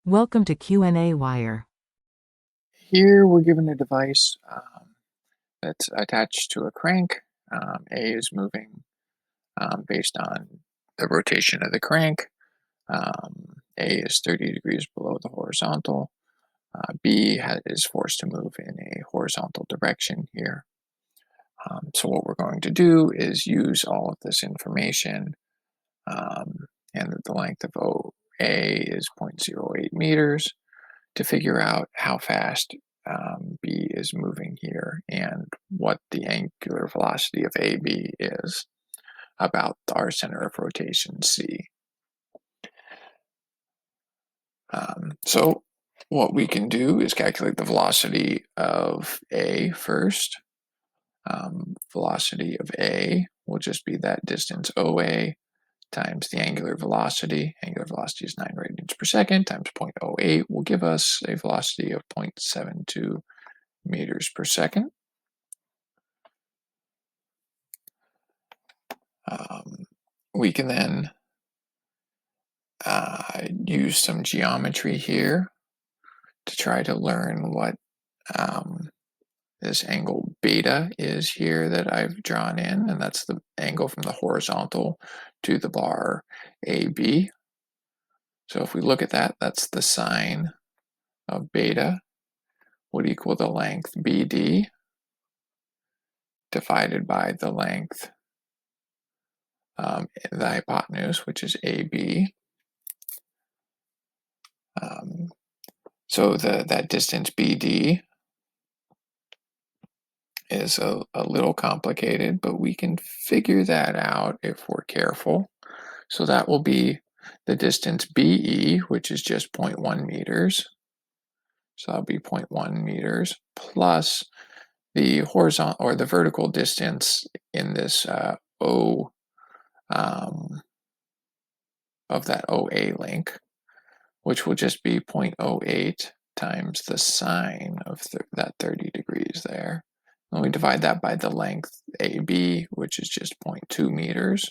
Welcome to qnawire. Here we're given a device that's attached to a crank. A is moving based on the rotation of the crank. A is 30 degrees below the horizontal. B is forced to move in a horizontal direction here. So what we're going to do is use all of this information, and the length of OA is 0.08 meters, to figure out how fast B is moving here and what the angular velocity of AB is about our center of rotation C. So what we can do is calculate the velocity of A first. Velocity of A will just be that distance OA times the angular velocity. Angular velocity is 9 radians per second times 0.08 will give us a velocity of 0.72 meters per second. We can then use some geometry here to try to learn what this angle beta is here that I've drawn in, and that's the angle from the horizontal to the bar AB. So if we look at that, that's the sine of beta would equal the length BD divided by the length, the hypotenuse, which is AB. So that distance BD is a little complicated, but we can figure that out if we're careful. So that will be the distance BE, which is just 0.1 meters. So that'll be 0.1 meters plus the horizontal or the vertical distance in this O of that OA link, which will just be 0.08 times the sine of that 30 degrees there. And we divide that by the length AB, which is just 0.2 meters.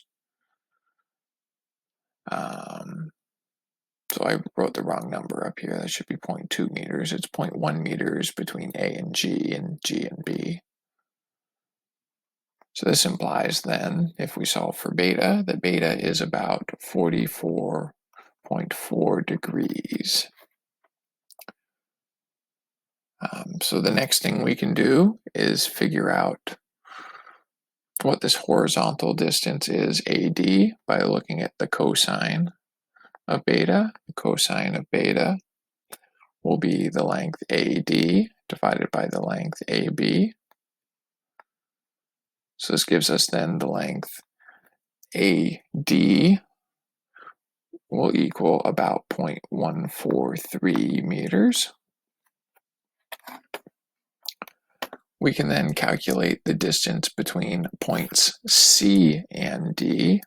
So I wrote the wrong number up here. That should be 0.2 meters. It's 0.1 meters between A and G and B. So this implies then, if we solve for beta, that beta is about 44.4 degrees. So the next thing we can do is figure out what this horizontal distance is, AD, by looking at the cosine of beta. The cosine of beta will be the length AD divided by the length AB. So this gives us then the length AD will equal about 0.143 meters. We can then calculate the distance between points C and D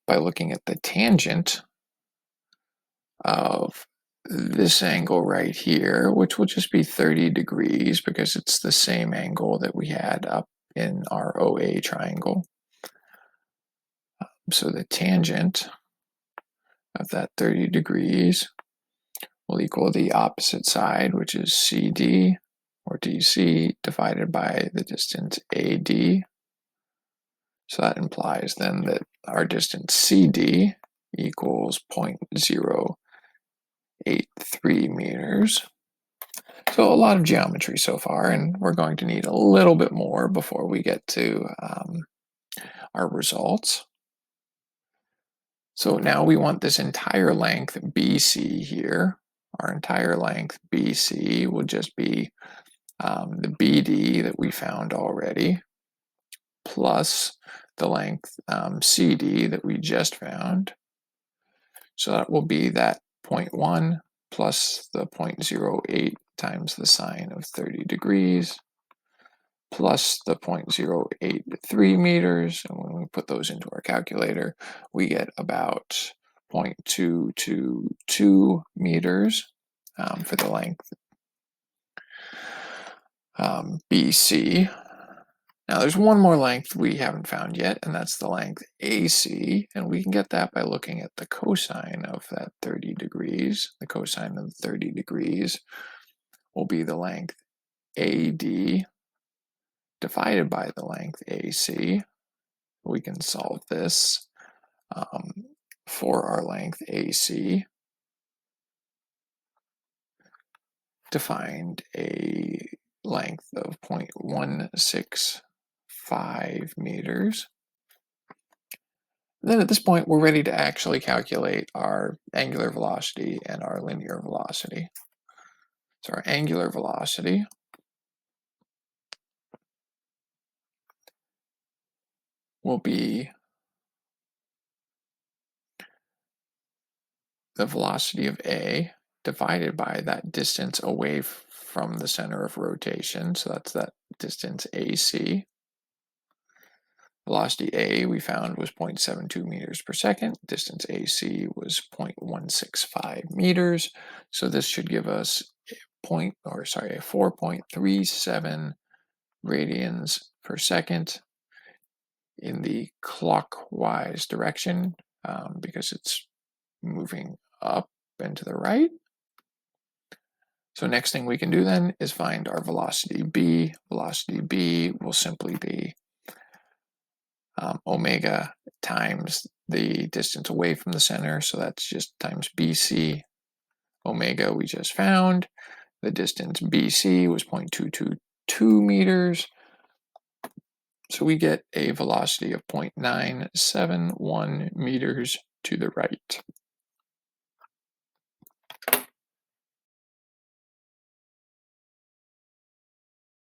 by looking at the tangent of this angle right here, which will just be 30 degrees because it's the same angle that we had up in our OA triangle. So the tangent of that 30 degrees will equal the opposite side, which is CD or DC, divided by the distance AD. So that implies then that our distance CD equals 0.083 meters. So a lot of geometry so far, and we're going to need a little bit more before we get to our results. So now we want this entire length BC here. Our entire length BC will just be the BD that we found already, plus the length CD that we just found. So that will be that 0.1 plus the 0.08 times the sine of 30 degrees, plus the 0.083 meters. And when we put those into our calculator, we get about 0.222 meters for the length BC. Now there's one more length we haven't found yet, and that's the length AC, and we can get that by looking at the cosine of that 30 degrees, the cosine of 30 degrees, will be the length AD divided by the length AC. We can solve this for our length AC to find a length of 0.165 meters. Then at this point, we're ready to actually calculate our angular velocity and our linear velocity. So our angular velocity will be the velocity of A divided by that distance away from the center of rotation. So that's that distance AC. Velocity A we found was 0.72 meters per second. Distance AC was 0.165 meters. So this should give us a 4.37 radians per second in the clockwise direction because it's moving up and to the right. So next thing we can do then is find our velocity B. Velocity B will simply be omega times the distance away from the center. So that's just times BC. Omega we just found. The distance BC was 0.222 meters. So we get a velocity of 0.971 meters to the right.